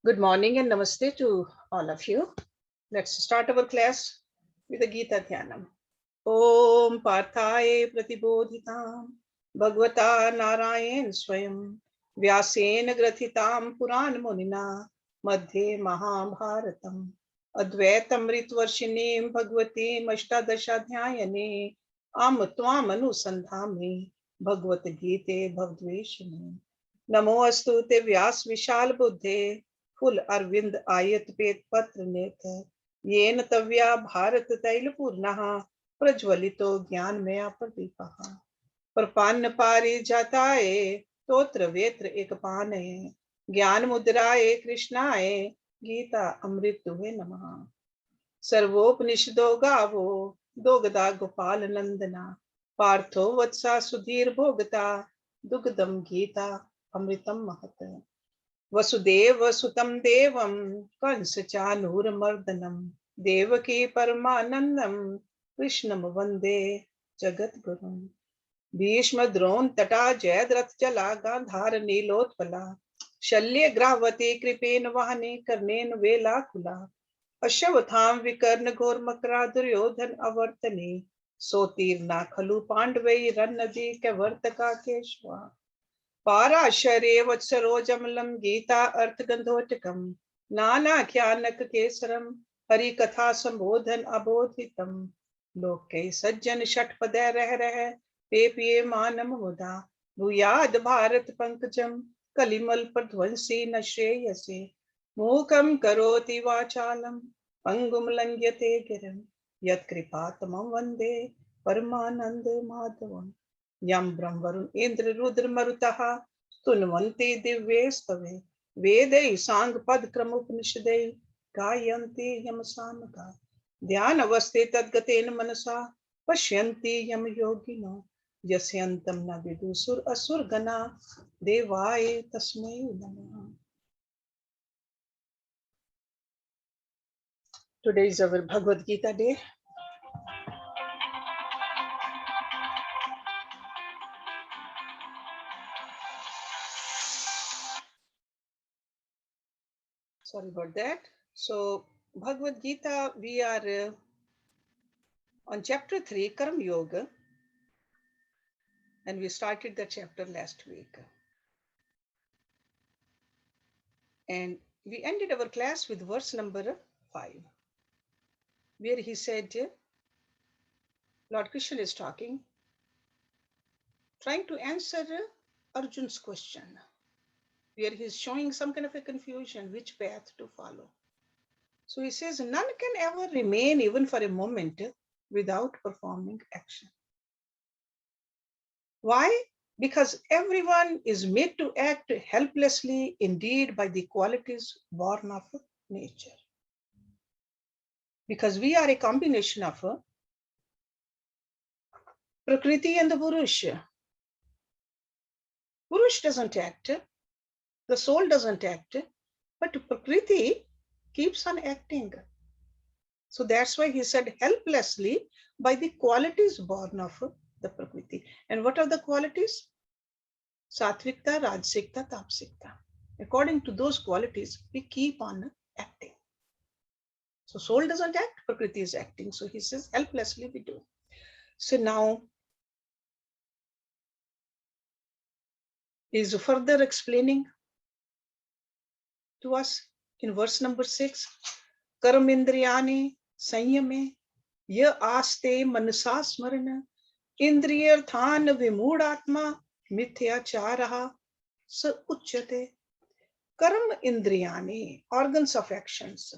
Good morning and namaste to all of you. Let's start our class with the Gita Dhyanam. Om Parthaye Pratibodhitam Bhagavata Narayan Swayam Vyasen Grathitam Puran Munina Madhye Mahabharatam Advaitam Ritvarshinim Bhagavatim Ashtadashadhyayane Am Tvam Anusandhami Bhagavad Gita Bhavdveshane Namo Astu Te Vyas Vishal Buddhe फुल अरविंद आयत पेत पत्र नेत्र येन तव्या भारत तैल पूर्णः प्रज्वलितो ज्ञान मया प्रदीपः प्रपन्न पारि जाताये तोत्र वेत्र एक पाने ज्ञान मुद्राये कृष्णाय गीता अमृत दुहे नमः सर्वोपनिषदो गावो दोगदा गोपाल नंदना पार्थो वत्सा सुधीर भोगता दुग्धम गीता अमृतम महत वसुदेव सुतम देवम कंस चानूरमर्दनम देवकी परमानंदम कृष्णम वंदे जगत गुरुम भीष्म द्रोण तटा जयद्रथ चला गांधार नीलोत्पला शल्य ग्रावती कृपेन वहने कर्णेन वेला खुला अश्वत्थाम विकर्ण घोर मकरा दुर्योधन अवर्तने सोतीर्णा खलु पांडवै रन्नदी कैवर्तका केशवा पाराशरे वत्सरोजमलं गीता अर्थगंधोटकम नानाख्यानक केसरम हरि कथा संबोधन अबोधितम लोके सज्जन षटपदे रह पे पिए मानम मुदा भूयाद भारत पंकजम कलिमल प्रध्वंसी न श्रेयसे मूकं करोति वाचालम पंगुम लंघ्यते गिरम यत्कृपातमं वंदे परमानंद माधवम यम ब्रह्म वरुण इंद्र रुद्र मरुतः स्तुन्वन्ति दिव्ये स्तवे वेदै सांग पद क्रम उपनिषदै गायन्ति यम सामगा ध्यान अवस्थे तद्गतेन मनसा पश्यन्ति यम योगिनो यस्यन्तं न विदुसुर असुर गना देवाय तस्मै नमः. Today is our Bhagavad Gita day. Sorry about that. So, Bhagavad Gita, we are on chapter 3, Karam Yoga, and we started the chapter last week. And we ended our class with verse number 5, where he said, Lord Krishna is talking, trying to answer Arjun's question, where he's showing some kind of a confusion, which path to follow. So he says, none can ever remain even for a moment without performing action. Why? Because everyone is made to act helplessly indeed by the qualities born of nature. Because we are a combination of Prakriti and the Purush. Purush doesn't act, the soul doesn't act, but Prakriti keeps on acting. So that's why he said helplessly by the qualities born of the Prakriti. And what are the qualities? Satvikta, Rajsikta, Tapsikta. According to those qualities, we keep on acting. So soul doesn't act, Prakriti is acting. So he says helplessly we do. So now he is further explaining to us in verse number 6. Karam Indriyani Sanyame Ya Aste Manasa Smarana Indriyarthan Vimudatma Mithyacharaha Sa Uchyate. Karam Indriyani, organs of actions.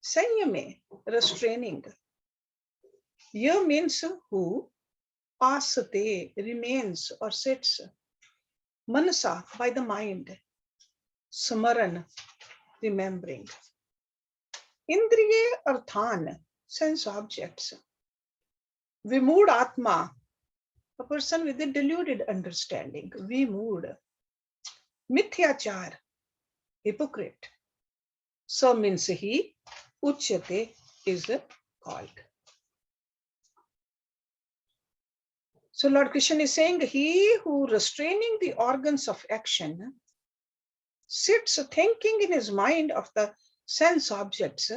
Sanyame, restraining. Ya means who, asate, remains or sits. Manasa, by the mind. Smaran, remembering. Indriye arthan, sense objects. Vimood atma, a person with a deluded understanding. Vimood. Mithyachar, hypocrite. So means he, uchyate is called. So Lord Krishna is saying, he who restraining the organs of action sits thinking in his mind of the sense objects,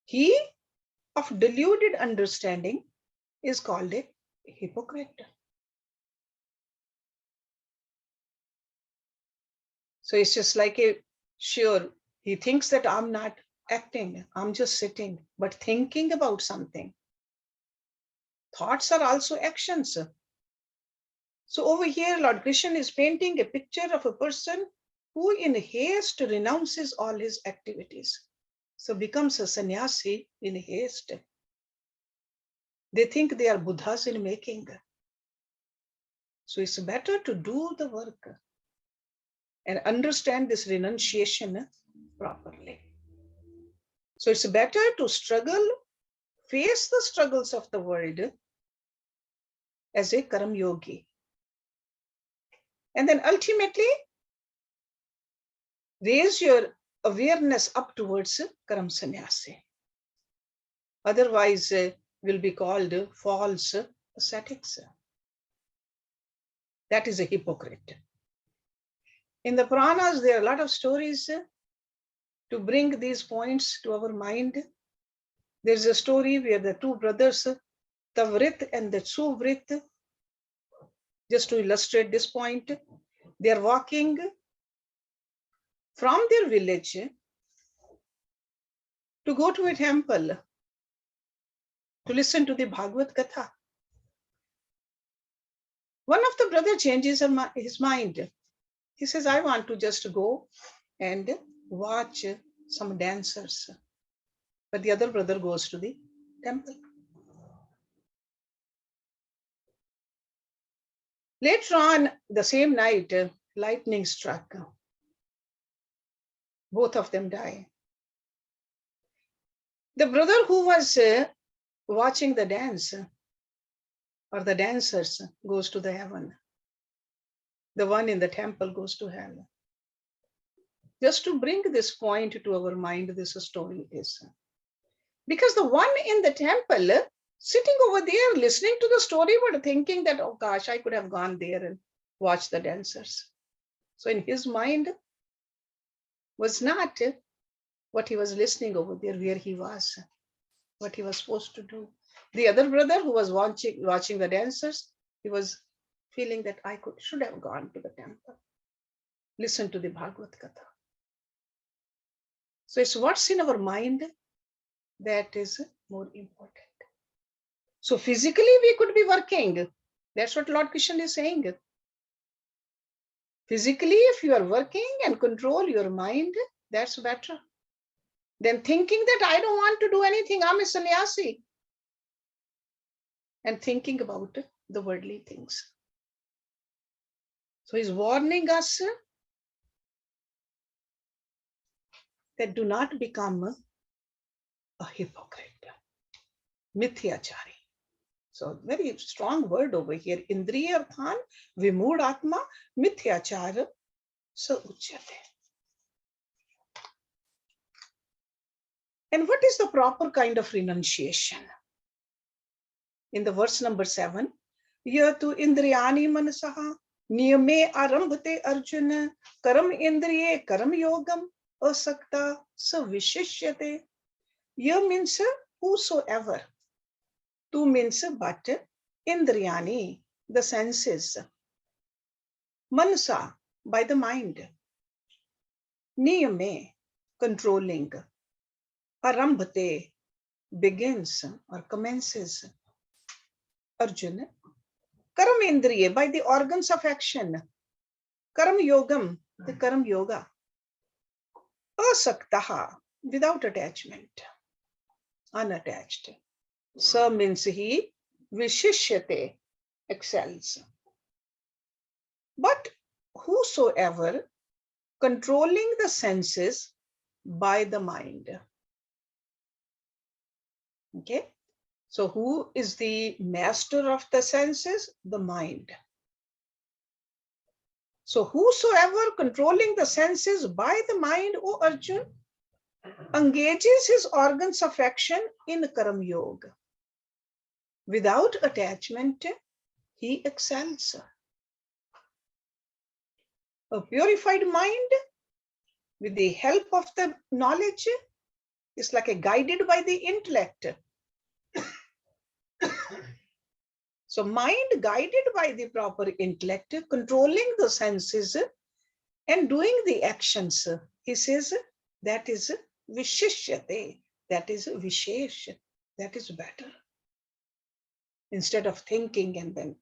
he of deluded understanding is called a hypocrite. So it's just like sure, he thinks that I'm not acting, I'm just sitting, but thinking about something. Thoughts are also actions. So over here, Lord Krishna is painting a picture of a person who in haste renounces all his activities. So becomes a sannyasi in haste. They think they are Buddhas in making. So it's better to do the work and understand this renunciation properly. So it's better to struggle, face the struggles of the world as a Karam Yogi. And then ultimately, raise your awareness up towards Karam Sannyasi. Otherwise, will be called false ascetics. That is a hypocrite. In the Puranas, there are a lot of stories to bring these points to our mind. There's a story where the two brothers, Tavrit and the Suvrit, just to illustrate this point, they are walking from their village to go to a temple to listen to the Bhagavad Gita. One of the brothers changes his mind. He says, I want to just go and watch some dancers. But the other brother goes to the temple. Later on, the same night, lightning struck. Both of them die. The brother who was watching the dance or the dancers goes to the heaven. The one in the temple goes to hell. Just to bring this point to our mind, this story is because the one in the temple sitting over there listening to the story but thinking that, oh gosh, I could have gone there and watched the dancers. So in his mind was not what he was listening over there, where he was, what he was supposed to do. The other brother who was watching the dancers, he was feeling that I should have gone to the temple, listen to the Bhagavad Gita. So it's what's in our mind that is more important. So physically we could be working. That's what Lord Krishna is saying. Physically, if you are working and control your mind, that's better than thinking that I don't want to do anything, I'm a sannyasi, and thinking about the worldly things. So he's warning us that do not become a hypocrite, mithyachari. So very strong word over here. Indriya arthan vimud atma mithyachara sa uchyate. And what is the proper kind of renunciation? In the verse number 7, yatu indriyani manasaha niyame arambhate arjuna karam indriye karam yogam asakta savishishyate. Ya means whosoever. Tu means but. Indriyani, the senses. Manasa, by the mind. Niyame, controlling. Arambhate, begins or commences. Arjuna. Karam indriye, by the organs of action. Karam yogam, the Karam Yoga. Asaktaha, without attachment. Unattached. Sa means he, vishishyate, excels. But whosoever, controlling the senses by the mind. Okay. So who is the master of the senses? The mind. So whosoever controlling the senses by the mind, O Arjun, engages his organs of action in Karam Yoga. Without attachment, he excels. A purified mind with the help of the knowledge is like a guided by the intellect. So mind guided by the proper intellect, controlling the senses and doing the actions. He says that is vishishyate, that is vishesh, that is better. Instead of thinking and then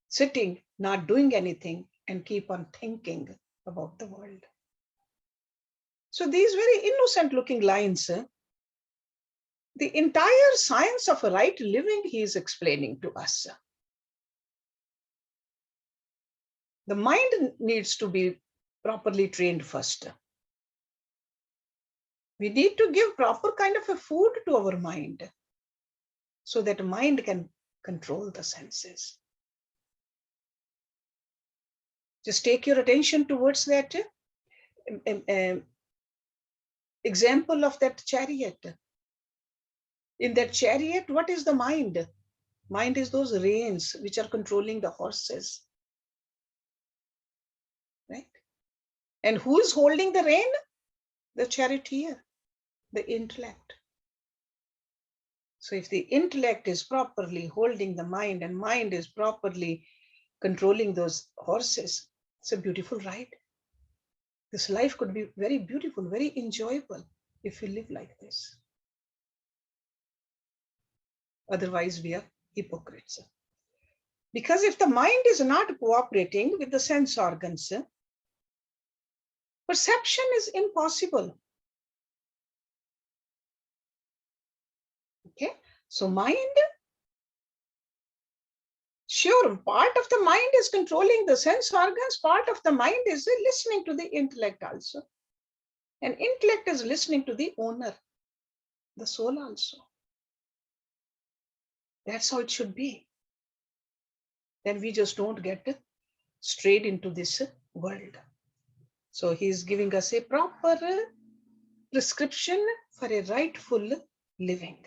sitting, not doing anything and keep on thinking about the world. So these very innocent looking lines, the entire science of right living he is explaining to us. The mind needs to be properly trained first. We need to give proper kind of a food to our mind so that mind can control the senses. Just take your attention towards that example of that chariot. In that chariot, what is the mind? Mind is those reins which are controlling the horses. Right? And who is holding the rein? The charioteer, the intellect. So if the intellect is properly holding the mind and mind is properly controlling those horses, it's a beautiful ride. This life could be very beautiful, very enjoyable if we live like this. Otherwise, we are hypocrites. Because if the mind is not cooperating with the sense organs, perception is impossible. Okay, so mind, sure, part of the mind is controlling the sense organs, part of the mind is listening to the intellect also. And intellect is listening to the owner, the soul also. That's how it should be. Then we just don't get strayed into this world. So he's giving us a proper prescription for a rightful living.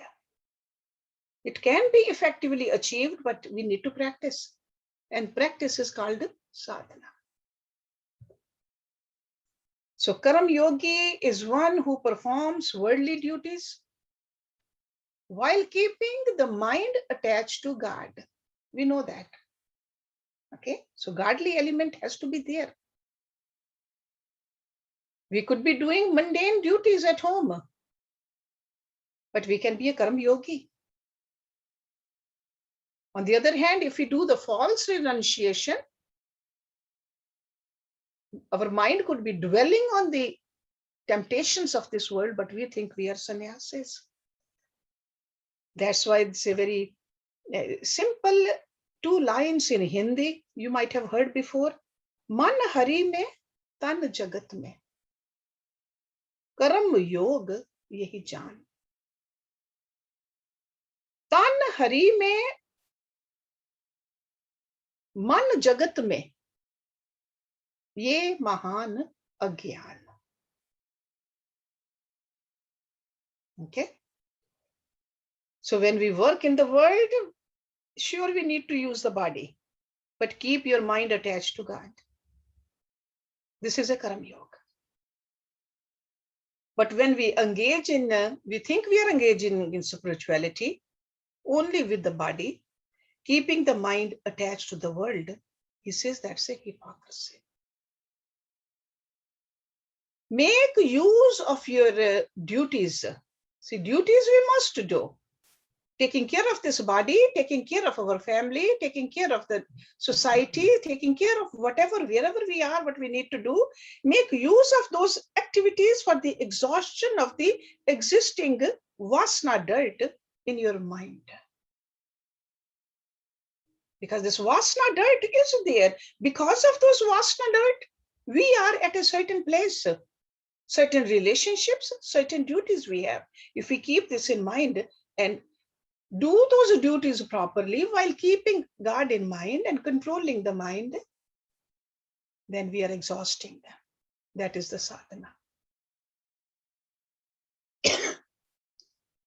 It can be effectively achieved, but we need to practice. And practice is called sadhana. So Karam Yogi is one who performs worldly duties while keeping the mind attached to God. We know that. Okay, so godly element has to be there. We could be doing mundane duties at home, but we can be a Karam Yogi. On the other hand, if we do the false renunciation, our mind could be dwelling on the temptations of this world, but we think we are sannyasis. That's why it's a very simple 2 lines in Hindi you might have heard before. Man hari mein, tan jagat mein. Karam Yog yahi jaan. Tan hari mein, man jagat mein. Ye mahan agyan. Okay. So when we work in the world, sure, we need to use the body, but keep your mind attached to God. This is a Karam Yoga. But when we engage in, we think we are engaging in spirituality only with the body, keeping the mind attached to the world, he says that's a hypocrisy. Make use of your duties. See, duties we must do. Taking care of this body, taking care of our family, taking care of the society, taking care of whatever, wherever we are, what we need to do, make use of those activities for the exhaustion of the existing vasana dirt in your mind. Because this vasana dirt is there. Because of those vasana dirt, we are at a certain place, certain relationships, certain duties we have. If we keep this in mind and do those duties properly while keeping God in mind and controlling the mind, then we are exhausting them. That is the sadhana.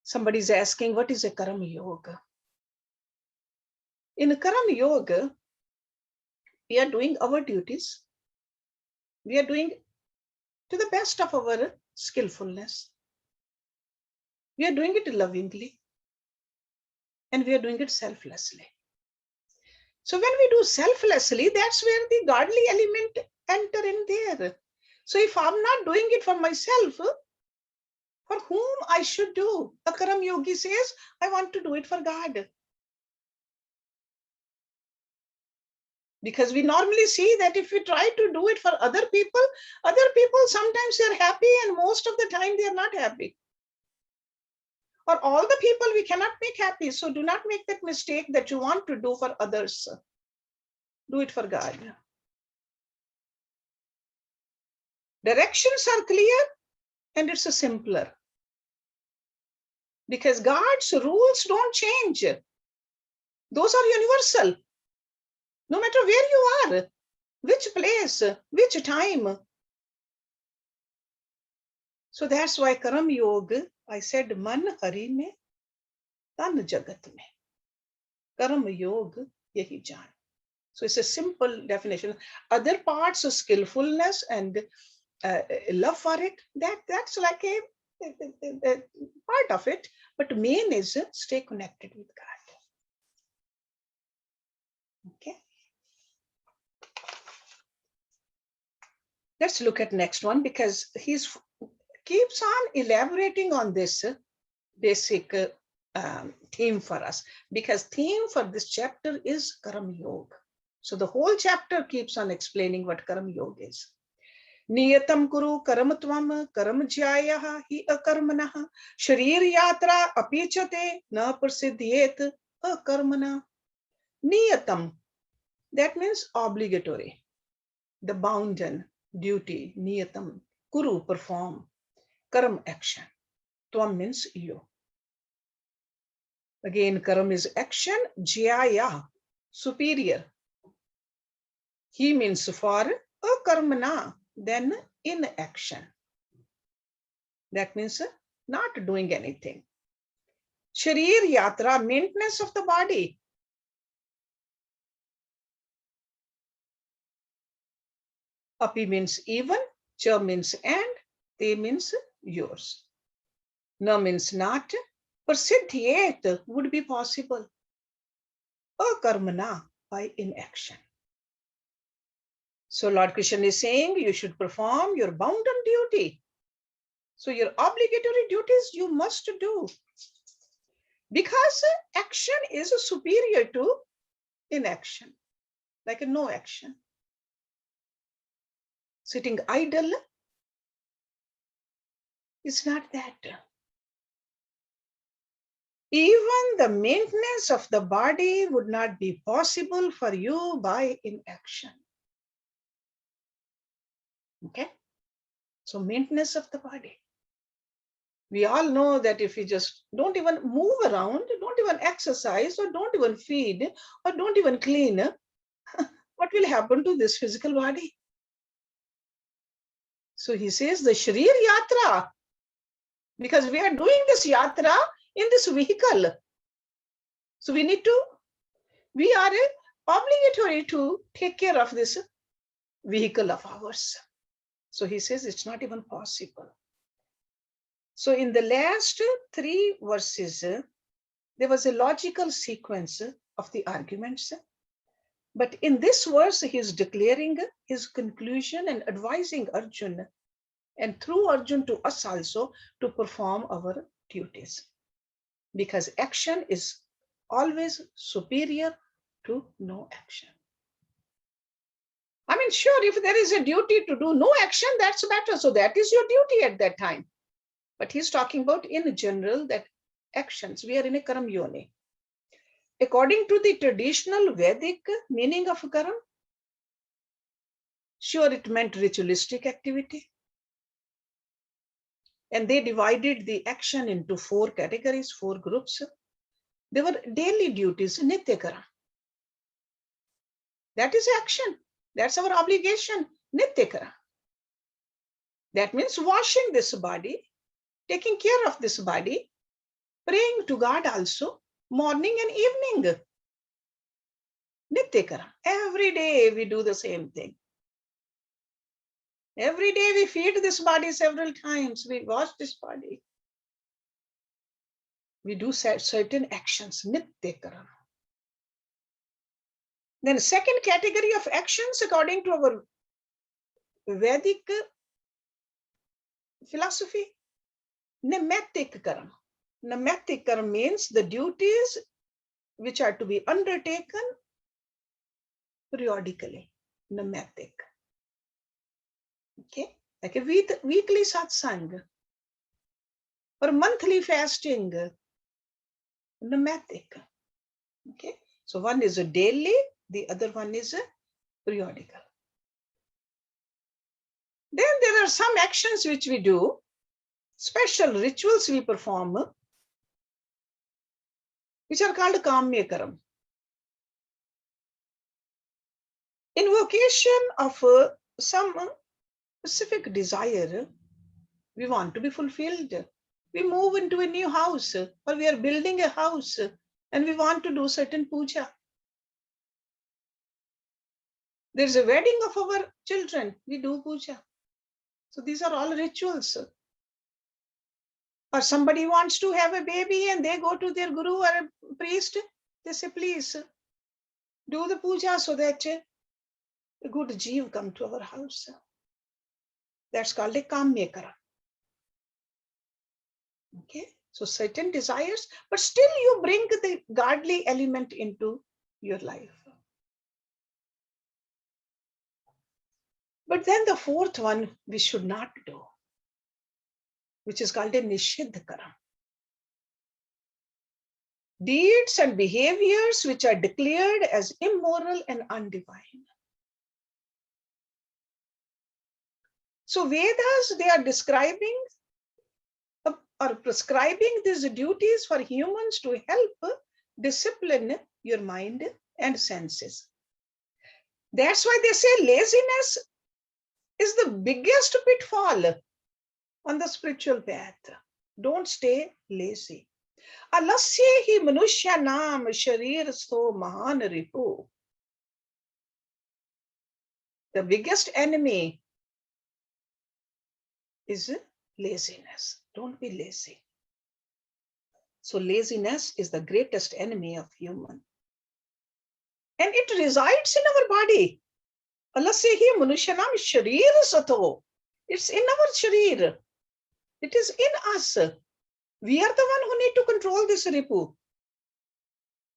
Somebody is asking, what is a Karam Yoga? In a Karam Yoga, we are doing our duties, We are doing to the best of our skillfulness. We are doing it lovingly, and we are doing it selflessly. So when we do selflessly, that's where the godly element enter in there. So if I'm not doing it for myself, for whom I should do? A Karam Yogi says, I want to do it for God. Because we normally see that if we try to do it for other people sometimes they're happy and most of the time they are not happy. Or all the people we cannot make happy. So do not make that mistake that you want to do for others. Do it for God. Directions are clear and it's simpler. Because God's rules don't change. Those are universal. No matter where you are, which place, which time. So that's why Karam Yoga, I said, Man Hari mein, Tan Jagat mein. Karam Yoga, yahi jaan. So it's a simple definition. Other parts of skillfulness and love for it, that's like a part of it. But main is stay connected with God. Okay. Let's look at next one because he's keeps on elaborating on this basic theme for us, because theme for this chapter is Karam Yoga. So the whole chapter keeps on explaining what Karam Yoga is. Niyatam kuru karamtvam karam jyayah hi akarmanah sharir yatra apichate na prasiddhyet akarmana. Niyatam, that means obligatory, the bounden duty. Niyatam, kuru, perform, karam, action, tvam means you. Again, karam is action, jyaya, superior. He means for, akarmana, then in action. That means not doing anything. Sharir yatra, maintenance of the body. Api means even, cha means and, te means yours. Na means not, prasiddhyet would be possible. Akarmana, by inaction. So Lord Krishna is saying you should perform your bounden duty. So your obligatory duties you must do. Because action is superior to inaction, like a no action. Sitting idle is not that. Even the maintenance of the body would not be possible for you by inaction. Okay? So maintenance of the body. We all know that if you just don't even move around, don't even exercise, or don't even feed, or don't even clean, what will happen to this physical body? So he says the Sharir Yatra, because we are doing this Yatra in this vehicle. So we are obligatory to take care of this vehicle of ours. So he says it's not even possible. So in the last 3 verses, there was a logical sequence of the arguments. But in this verse, he is declaring his conclusion and advising Arjuna, and through Arjuna to us also, to perform our duties. Because action is always superior to no action. I mean, sure, if there is a duty to do no action, that's better. So that is your duty at that time. But he's talking about in general that actions, we are in a Karam Yoni. According to the traditional Vedic meaning of Karam, sure, it meant ritualistic activity. And they divided the action into 4 categories, 4 groups. They were daily duties, Nitya Karam. That is action. That's our obligation, Nitya Karam. That means washing this body, taking care of this body, praying to God also, morning and evening. Nitya Karam. Every day we do the same thing. Every day we feed this body several times. We wash this body. We do certain actions. Nitya karam. Then second category of actions according to our Vedic philosophy, naimittik karam. Naimittik karam means the duties which are to be undertaken periodically. Naimittik. Okay, like a weekly satsang or monthly fasting. Naimittik. Okay, so one is a daily, the other one is a periodical. Then there are some actions which we do, special rituals we perform, which are called Kamiyakaram. Invocation of some specific desire we want to be fulfilled. We move into a new house or we are building a house and we want to do certain puja. There's a wedding of our children, we do puja. So these are all rituals. Or somebody wants to have a baby and they go to their guru or a priest, they say, please do the puja so that a good jeev come to our house. That's called a Kamiyakaram. Okay, so certain desires, but still you bring the godly element into your life. But then the fourth one we should not do, which is called a Nishidhakaram. Deeds and behaviors which are declared as immoral and undivine. So Vedas, they are describing or prescribing these duties for humans to help discipline your mind and senses. That's why they say laziness is the biggest pitfall on the spiritual path. Don't stay lazy. Alasya hi manushyanam sharirastho mahan ripu. The biggest enemy is laziness. Don't be lazy. So laziness is the greatest enemy of human. And it resides in our body. Alasya hi manushyanam sharirastho. It's in our sharir. It is in us. We are the one who need to control this ripu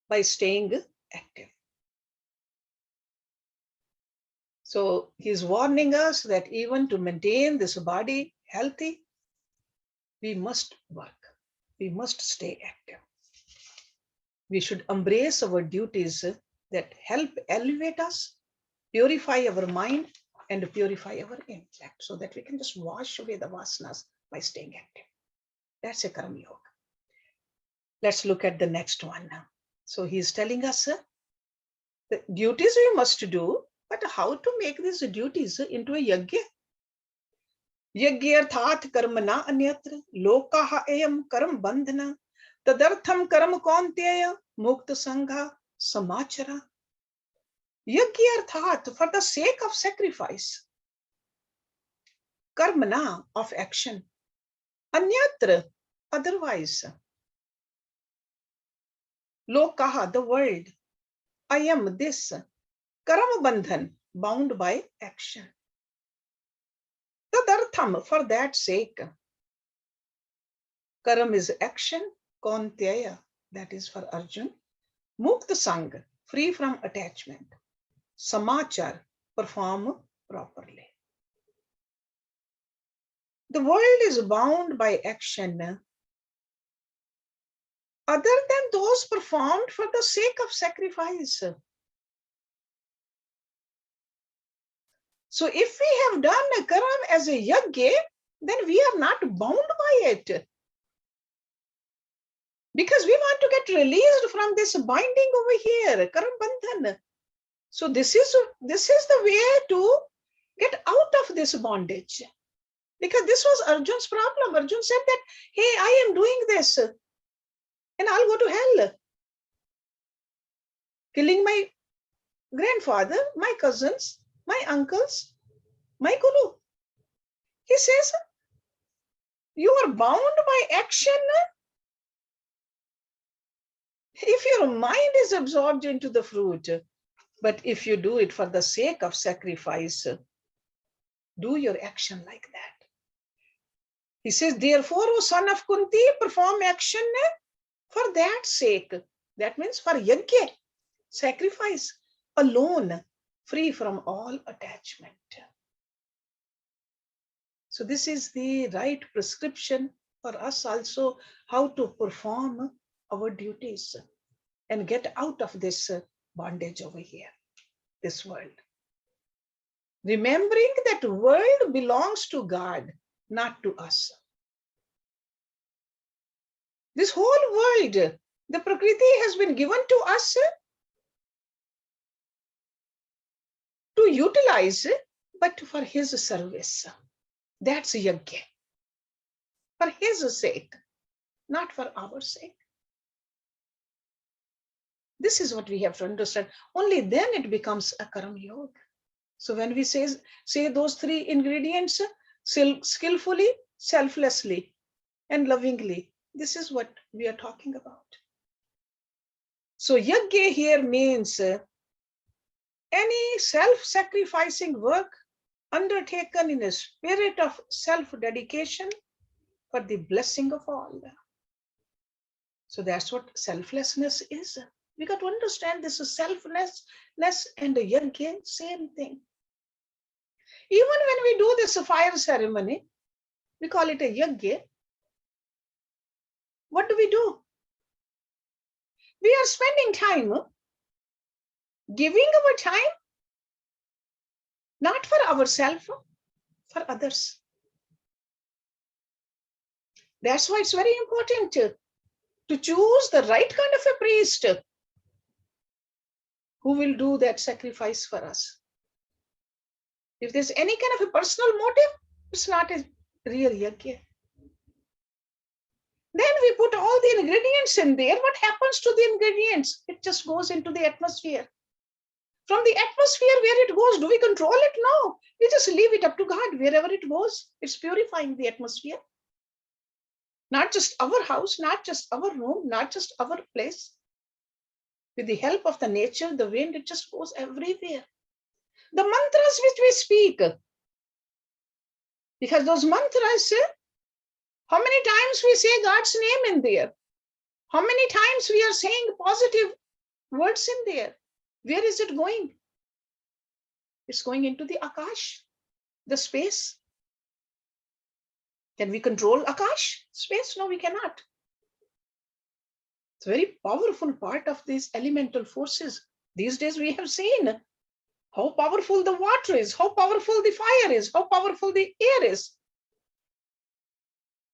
by staying active. So he's warning us that even to maintain this body healthy, we must work. We must stay active. We should embrace our duties that help elevate us, purify our mind, and purify our intellect so that we can just wash away the vasanas by staying active. That's a Karam Yoga. Let's look at the next one now. So he's telling us the duties we must do, but how to make these duties into a yajna. Yajnarthat karmana anyatra lokaha ayam karam bandhana tadartham karam kaunteya mukta sangha samachara. Yajnarthat, for the sake of sacrifice. Karmana, of action. Anyatra, otherwise. Lokaha, the world. Ayam, this. Karam bandhan, bound by action. Tadartham, for that sake. Karam is action. Kaunteya, that is for Arjun. Mukta sang, free from attachment. Samachar, perform properly. The world is bound by action other than those performed for the sake of sacrifice. So if we have done a karam as a yajna, then we are not bound by it. Because we want to get released from this binding over here, karam bandhan. So this is the way to get out of this bondage. Because this was Arjun's problem. Arjun said that, hey, I am doing this and I'll go to hell. Killing my grandfather, my cousins, my uncles, my guru. He says, you are bound by action if your mind is absorbed into the fruit. But if you do it for the sake of sacrifice, do your action like that. He says, therefore, O son of Kunti, perform action for that sake. That means for yajna, sacrifice, alone, free from all attachment. So this is the right prescription for us also, how to perform our duties and get out of this bondage over here, this world. Remembering that world belongs to God, not to us. This whole world, the Prakriti has been given to us to utilize, but for his service. That's yajna. For his sake, not for our sake. This is what we have to understand. Only then it becomes a Karam Yoga. So when we say those three ingredients, skillfully, selflessly, and lovingly, this is what we are talking about. So yajna here means any self-sacrificing work undertaken in a spirit of self-dedication for the blessing of all. So that's what selflessness is. We got to understand this is selflessness and the yajna, same thing. Even when we do this fire ceremony, we call it a yajna. What do? We are spending time, giving our time, not for ourselves, for others. That's why it's very important to choose the right kind of a priest who will do that sacrifice for us. If there's any kind of a personal motive, it's not a real yajna. Then we put all the ingredients in there. What happens to the ingredients? It just goes into the atmosphere. From the atmosphere, where it goes, do we control it? No. We just leave it up to God. Wherever it goes, it's purifying the atmosphere. Not just our house, not just our room, not just our place. With the help of the nature, the wind, it just goes everywhere. The mantras which we speak, because those mantras, how many times we say God's name in there? How many times we are saying positive words in there? Where is it going? It's going into the Akash, the space. Can we control Akash, space? No, we cannot. It's a very powerful part of these elemental forces. These days we have seen how powerful the water is, how powerful the fire is, how powerful the air is.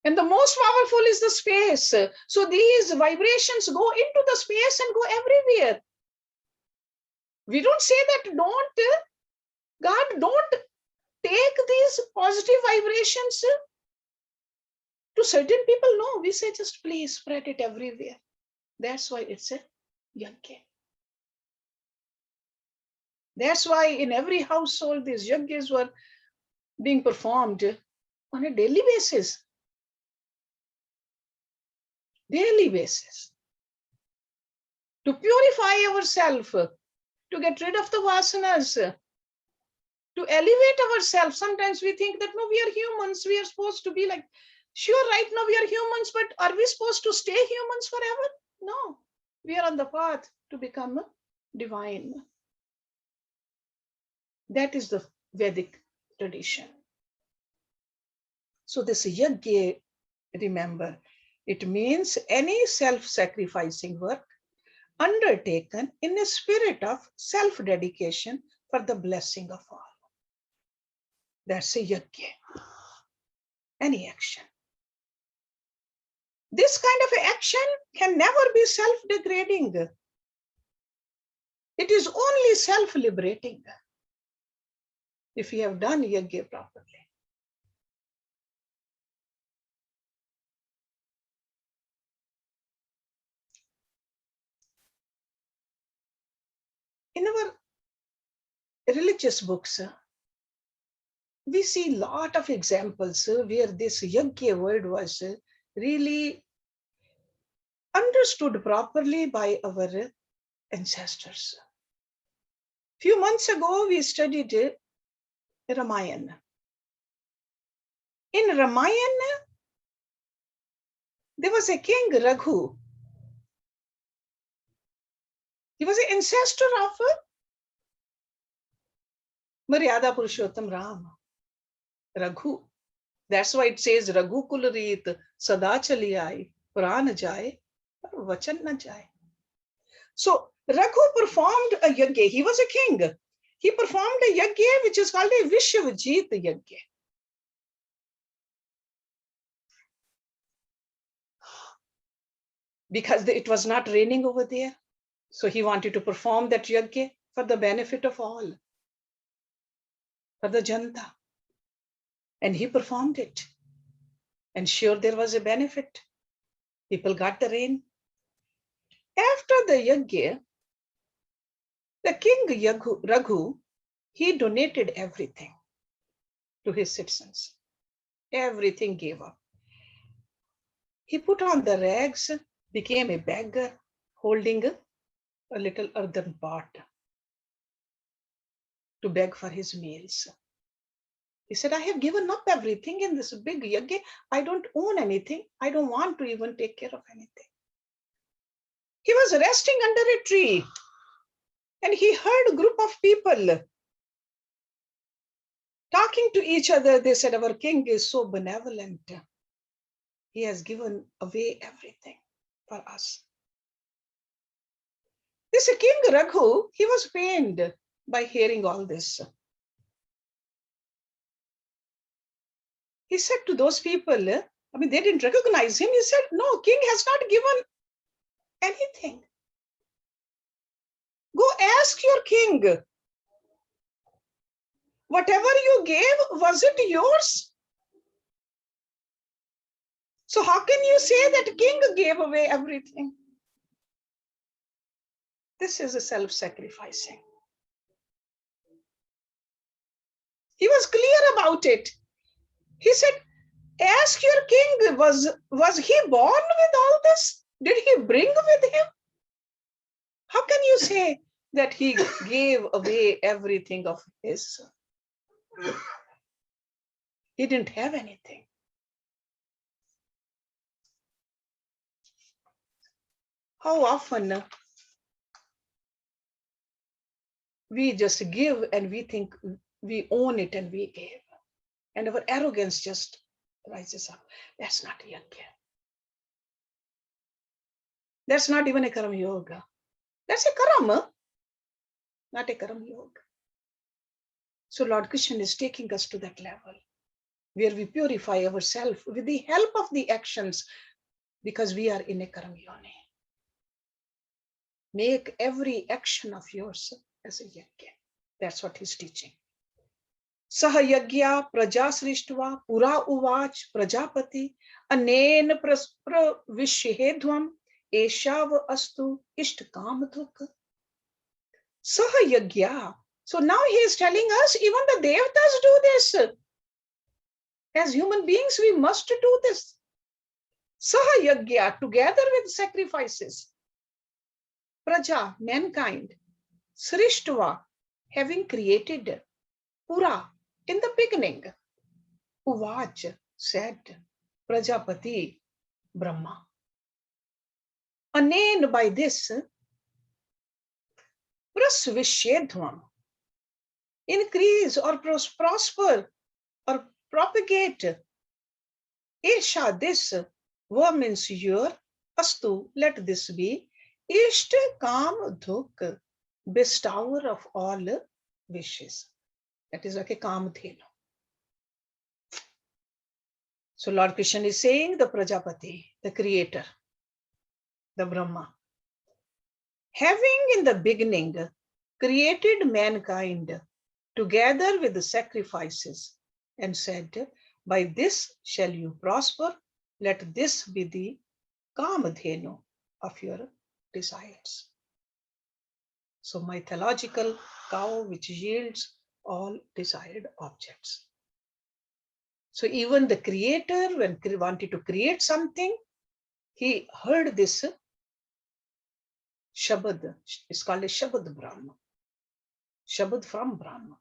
And the most powerful is the space. So these vibrations go into the space and go everywhere. We don't say that God, don't take these positive vibrations to certain people. No, we say just please spread it everywhere. That's why it's a yajna. That's why in every household, these yajnas were being performed on a daily basis. Daily basis. To purify ourselves, to get rid of the vasanas, to elevate ourselves. Sometimes we think that no, we are humans, we are supposed to be like, sure, right now we are humans, but are we supposed to stay humans forever? No, we are on the path to become divine. That is the Vedic tradition. So this yajna, remember, it means any self-sacrificing work undertaken in a spirit of self-dedication for the blessing of all. That's a yajna. Any action. This kind of action can never be self-degrading. It is only self-liberating if you have done yajna properly. In our religious books, we see a lot of examples where this yajna word was really understood properly by our ancestors. Few months ago, we studied Ramayana. In Ramayana, there was a king, Raghu. He was an ancestor of Maryada Purushottam Ram, Raghu. That's why it says, Raghu Kulrit Sada Chali Aaye, Pran Jaye, Vachan Na Jaye. So Raghu performed a yajna. He was a king. He performed a yajna which is called a Vishwajit yajna. Because it was not raining over there. So he wanted to perform that yajna for the benefit of all, for the Janta. And he performed it. And sure, there was a benefit. People got the rain. After the yajna, the king Raghu, he donated everything to his citizens. Everything gave up. He put on the rags, became a beggar, holding a little earthen pot to beg for his meals. He said, I have given up everything in this big yajna. I don't own anything. I don't want to even take care of anything. He was resting under a tree and he heard a group of people talking to each other. They said, our king is so benevolent. He has given away everything for us. This king Raghu, he was pained by hearing all this. He said to those people, they didn't recognize him. He said, no, king has not given anything. Go ask your king. Whatever you gave, was it yours? So how can you say that king gave away everything? This is a self-sacrificing. He was clear about it. He said, ask your king, was he born with all this? Did he bring with him? How can you say that he gave away everything of his? He didn't have anything. How often we just give and we think we own it and we gave. And our arrogance just rises up. That's not yajna. That's not even a Karam Yoga. That's a Karam, not a Karam Yoga. So Lord Krishna is taking us to that level where we purify ourselves with the help of the actions because we are in a Karam Yoni. Make every action of yours as a yajna. That's what he's teaching. Saha yajna praja srishtva pura uvach prajapati anen pravishyedhvam eshav astu ishtkam dhuk. Saha yajna. So now he is telling us even the devatas do this. As human beings, we must do this. Saha yajna, together with sacrifices. Praja, mankind. Srishtva, having created. Pura, in the beginning. Uvach, said. Prajapati, Brahma. Anen, by this. Prasvishedhvam, increase or prosper or propagate. Esha, this. Va means your. Astu, let this be. Ishta kam dhuk, bestower of all wishes. That is like a Kamadhenu. So Lord Krishna is saying the Prajapati, the creator, the Brahma, having in the beginning created mankind together with the sacrifices and said, by this shall you prosper, let this be the Kamadhenu of your desires. So mythological cow which yields all desired objects. So even the creator, when he wanted to create something, he heard this Shabad. It's called a Shabad Brahma. Shabad from Brahma.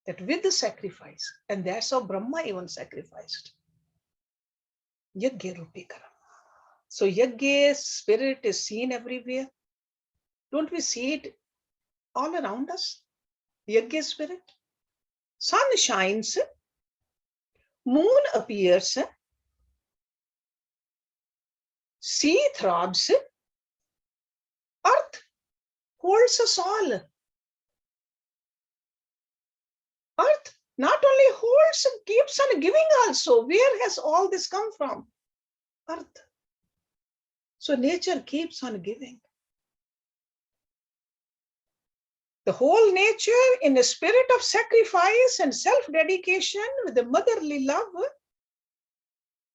That with the sacrifice, and that's how Brahma even sacrificed. Yajna Rupi Karam. So Yajna spirit is seen everywhere. Don't we see it all around us? Yajna spirit. Sun shines, moon appears, sea throbs, earth holds us all. Earth not only holds, keeps on giving also. Where has all this come from? Earth. So nature keeps on giving. The whole nature in a spirit of sacrifice and self-dedication with the motherly love,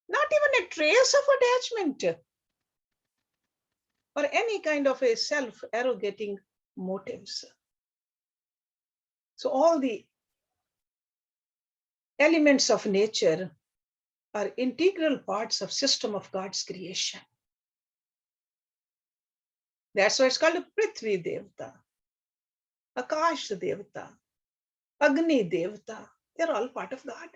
not even a trace of attachment or any kind of a self-arrogating motives. So all the elements of nature are integral parts of system of God's creation. That's why it's called Prithvi Devta, Akash Devta, Agni Devta. They're all part of God.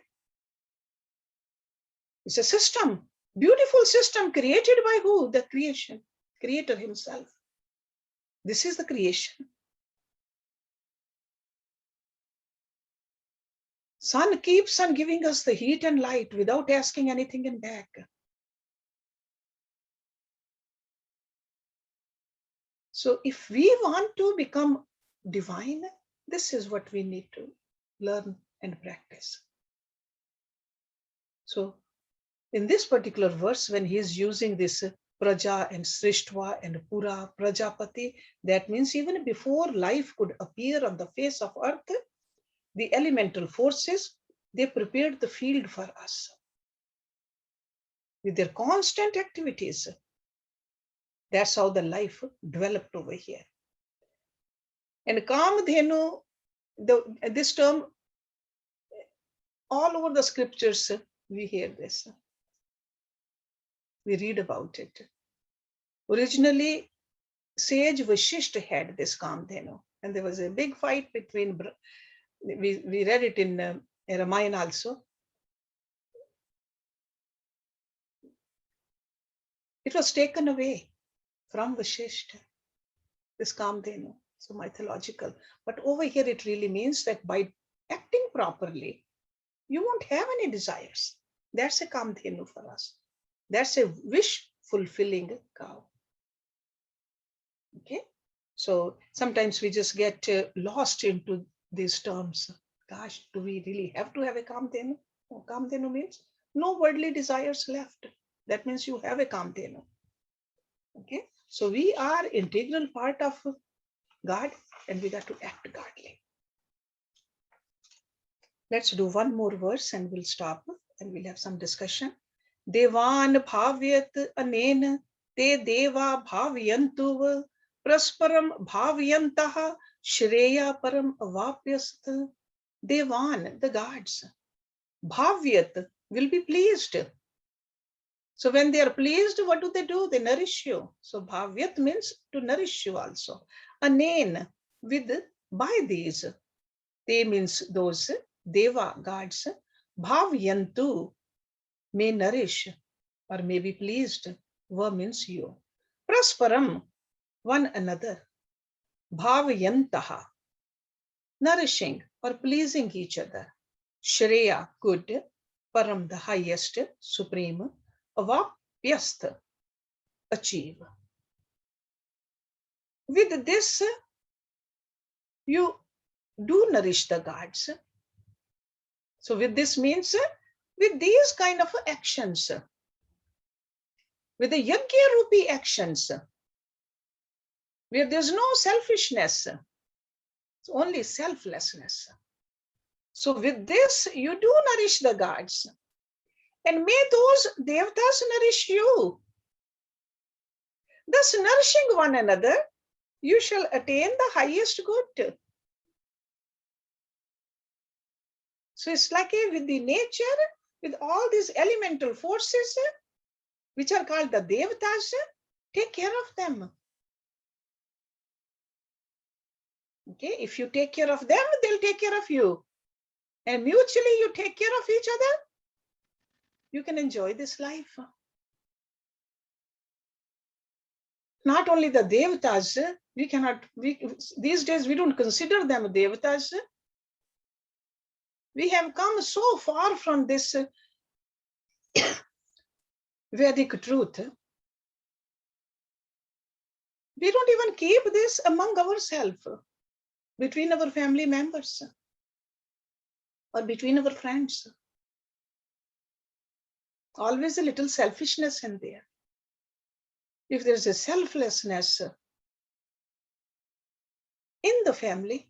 It's a system, beautiful system created by who? The creation, creator himself. This is the creation. Sun keeps on giving us the heat and light without asking anything in back. So if we want to become divine, this is what we need to learn and practice. So in this particular verse, when he is using this Praja and Srishtva and Pura, Prajapati, that means even before life could appear on the face of earth, the elemental forces, they prepared the field for us. With their constant activities, that's how the life developed over here. And Kamadhenu, this term, all over the scriptures, we hear this. We read about it. Originally, sage Vashishta had this Kamadhenu, and there was a big fight between, we read it in Ramayana also. It was taken away from Vashishta, this Kamadhenu, so mythological. But over here, it really means that by acting properly, you won't have any desires. That's a Kamadhenu for us. That's a wish-fulfilling cow. Okay? So sometimes we just get lost into these terms. Gosh, do we really have to have a Kamadhenu? Oh, Kamadhenu means no worldly desires left. That means you have a Kamadhenu. Okay? So we are integral part of God, and we got to act godly. Let's do one more verse and we'll stop and we'll have some discussion. Devan bhavyat anen te deva bhavyantuv prasparam bhavyantaha shreya param avapyast. Devan, the gods, bhavyat, will be pleased. So when they are pleased, what do? They nourish you. So bhavyat means to nourish you also. Anen, with, by these. They means those deva, gods. Bhavyantu, may nourish or may be pleased. Va means you. Prasparam, one another. Bhavyantaha, nourishing or pleasing each other. Shreya, good. Param, the highest, supreme. Avapyast, achieve. With this, you do nourish the gods. So with this means, with these kind of actions, with the Yajna Rupi actions, where there's no selfishness, it's only selflessness. So with this, you do nourish the gods. And may those devatas nourish you. Thus, nourishing one another, you shall attain the highest good. So it's like with the nature, with all these elemental forces, which are called the devatas, take care of them. Okay, if you take care of them, they'll take care of you. And mutually you take care of each other, you can enjoy this life. Not only the devatas, these days we don't consider them devatas. We have come so far from this Vedic truth. We don't even keep this among ourselves, between our family members, or between our friends. Always a little selfishness in there. If there's a selflessness in the family,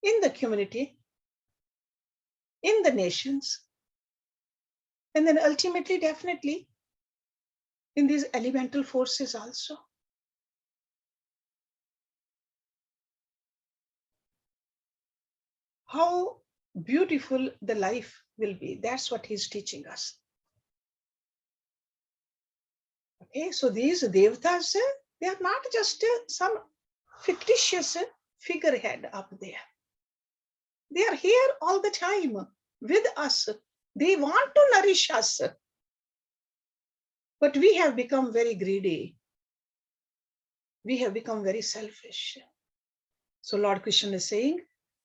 in the community, in the nations, and then ultimately, definitely, in these elemental forces also. How beautiful the life will be. That's what he's teaching us. Okay, so these devatas, they are not just some fictitious figurehead up there. They are here all the time with us. They want to nourish us. But we have become very greedy. We have become very selfish. So Lord Krishna is saying,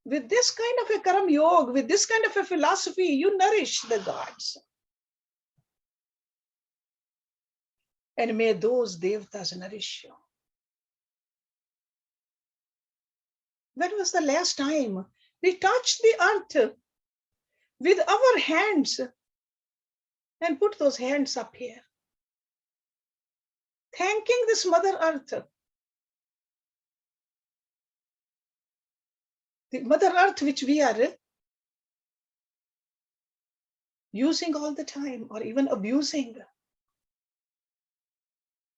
with this kind of a Karam Yoga, with this kind of a philosophy, you nourish the gods. And may those devatas nourish you. When was the last time we touched the earth with our hands and put those hands up here, thanking this Mother Earth? The Mother Earth which we are using all the time or even abusing.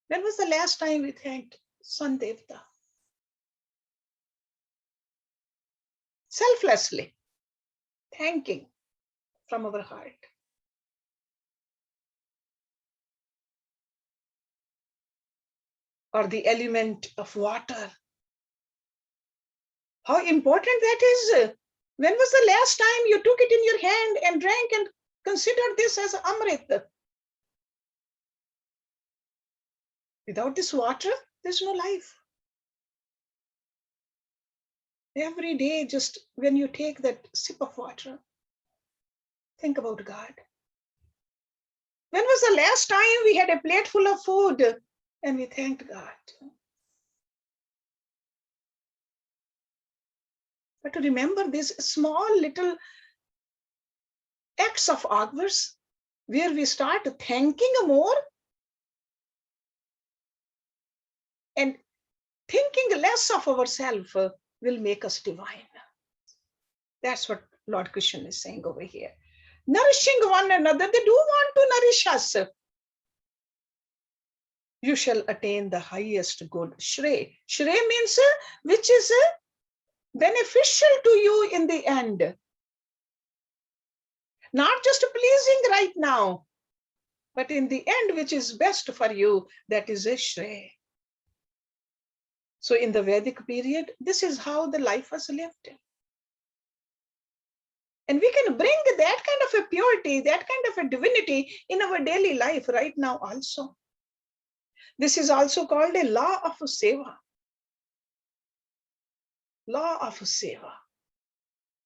When was the last time we thanked Sun Devta? Selflessly, thanking from our heart. Or the element of water. How important that is. When was the last time you took it in your hand and drank and considered this as Amrit? Without this water, there's no life. Every day, just when you take that sip of water, think about God. When was the last time we had a plate full of food and we thanked God? But to remember these small little acts of ours, where we start thanking more and thinking less of ourselves, will make us divine. That's what Lord Krishna is saying over here. Nourishing one another, they do want to nourish us. You shall attain the highest good. Shray. Shray means which is beneficial to you in the end. Not just pleasing right now, but in the end, which is best for you, that is a Shray. So in the Vedic period, this is how the life was lived. And we can bring that kind of a purity, that kind of a divinity in our daily life right now also. This is also called a law of seva. Law of seva.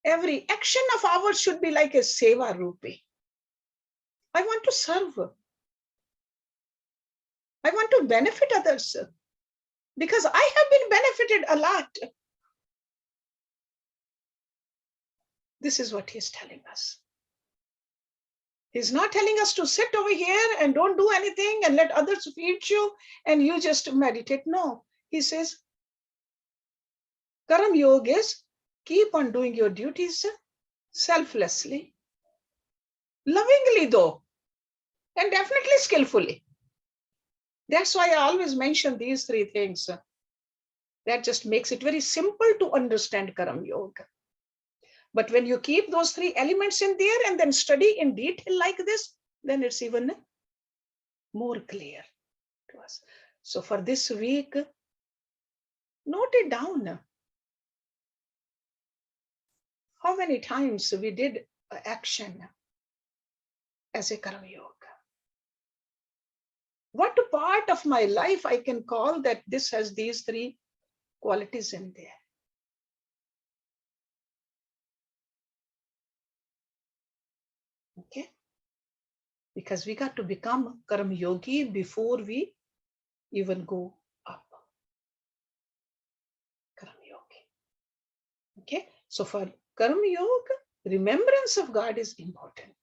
Every action of ours should be like a seva rupi. I want to serve. I want to benefit others because I have been benefited a lot. This is what he's telling us. He's not telling us to sit over here and don't do anything and let others feed you and you just meditate. No, he says, Karam Yoga is keep on doing your duties selflessly, lovingly though, and definitely skillfully. That's why I always mention these three things. That just makes it very simple to understand Karam Yoga. But when you keep those three elements in there and then study in detail like this, then it's even more clear to us. So for this week, note it down. How many times we did action as a Karam Yoga? What part of my life I can call that this has these three qualities in there? Okay? Because we got to become Karam Yogi before we even go up. Karam Yogi. Okay? So for Karam Yoga, remembrance of God is important.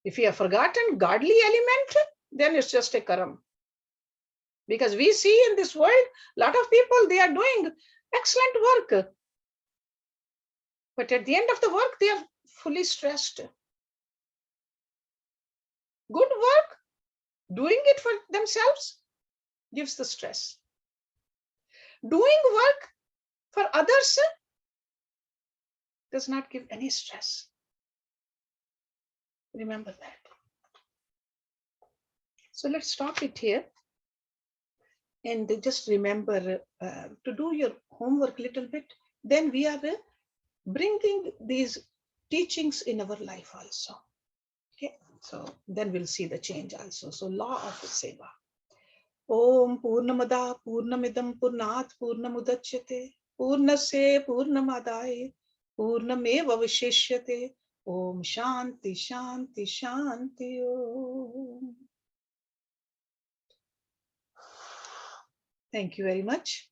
If you have forgotten godly element, then it's just a Karam. Because we see in this world, a lot of people, they are doing excellent work. But at the end of the work, they are fully stressed. Good work, doing it for themselves, gives the stress. Doing work for others does not give any stress. Remember that. So let's stop it here. And just remember to do your homework a little bit. Then we are bringing these teachings in our life also. Okay, so then we'll see the change also. So law of seva. Om Purnamada Purnamidam Purnat Purnamudachyate Purnasya Purnamadaya Purnameva Vishishyate. Om Shanti Shanti Shanti Om. Thank you very much.